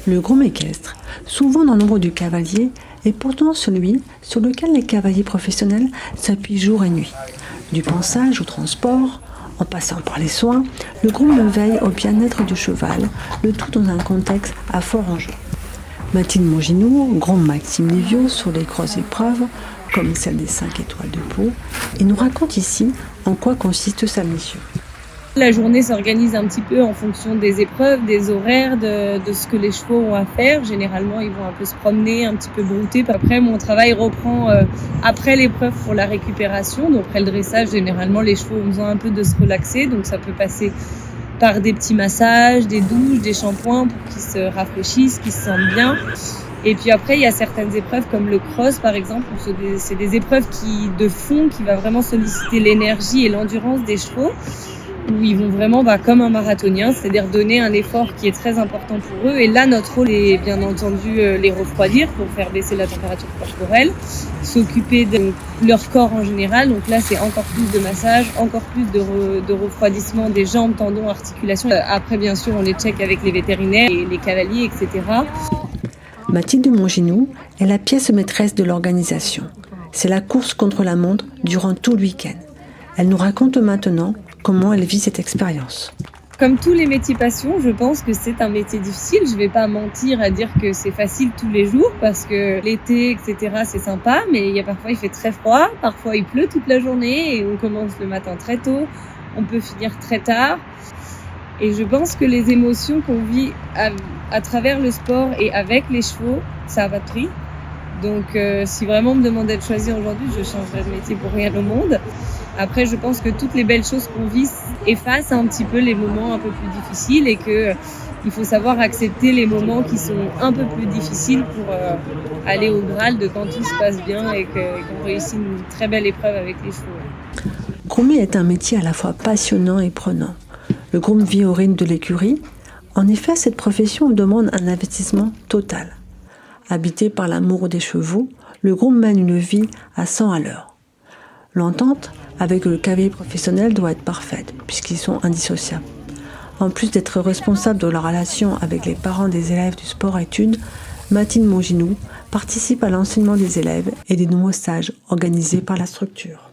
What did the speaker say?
Le groom équestre, souvent dans l'ombre du cavalier, est pourtant celui sur lequel les cavaliers professionnels s'appuient jour et nuit. Du pansage au transport, en passant par les soins, le groom veille au bien-être du cheval, le tout dans un contexte à fort enjeu. Mathilde Monginou, groom Maxime Livio sur les grosses épreuves, comme celle des 5 étoiles de Pau, et nous raconte ici en quoi consiste sa mission. La journée s'organise un petit peu en fonction des épreuves, des horaires, de ce que les chevaux ont à faire. Généralement, ils vont un peu se promener, un petit peu brouter. Après, mon travail reprend après l'épreuve pour la récupération. Donc, après le dressage, généralement, les chevaux ont besoin un peu de se relaxer. Donc, ça peut passer par des petits massages, des douches, des shampoings pour qu'ils se rafraîchissent, qu'ils se sentent bien. Et puis après, il y a certaines épreuves comme le cross, par exemple, où c'est des épreuves de fond qui va vraiment solliciter l'énergie et l'endurance des chevaux, où ils vont vraiment comme un marathonien, c'est-à-dire donner un effort qui est très important pour eux. Et là, notre rôle est bien entendu les refroidir pour faire baisser la température corporelle, s'occuper de leur corps en général. Donc là, c'est encore plus de massage, encore plus de refroidissement des jambes, tendons, articulations. Après, bien sûr, on les check avec les vétérinaires, et les cavaliers, etc. Mathilde Monginou est la pièce maîtresse de l'organisation. C'est la course contre la montre durant tout le week-end. Elle nous raconte maintenant comment elle vit cette expérience. Comme tous les métiers passion, je pense que c'est un métier difficile. Je ne vais pas mentir à dire que c'est facile tous les jours parce que l'été, etc., c'est sympa, mais parfois il fait très froid, parfois il pleut toute la journée et on commence le matin très tôt, on peut finir très tard. Et je pense que les émotions qu'on vit à travers le sport et avec les chevaux, ça n'a pas de prix. Donc si vraiment on me demandait de choisir aujourd'hui, je changerais de métier pour rien au monde. Après, je pense que toutes les belles choses qu'on vit effacent un petit peu les moments un peu plus difficiles et qu'il faut savoir accepter les moments qui sont un peu plus difficiles pour aller au Graal de quand tout se passe bien et qu'on réussit une très belle épreuve avec les chevaux. Groomer est un métier à la fois passionnant et prenant. Le groom vit au rythme de l'écurie. En effet, cette profession demande un investissement total. Habité par l'amour des chevaux, le groom mène une vie à 100 à l'heure. L'entente avec le cavalier professionnel doit être parfaite, puisqu'ils sont indissociables. En plus d'être responsable de la relation avec les parents des élèves du sport-études, Mathilde Monginou participe à l'enseignement des élèves et des nouveaux stages organisés par la structure.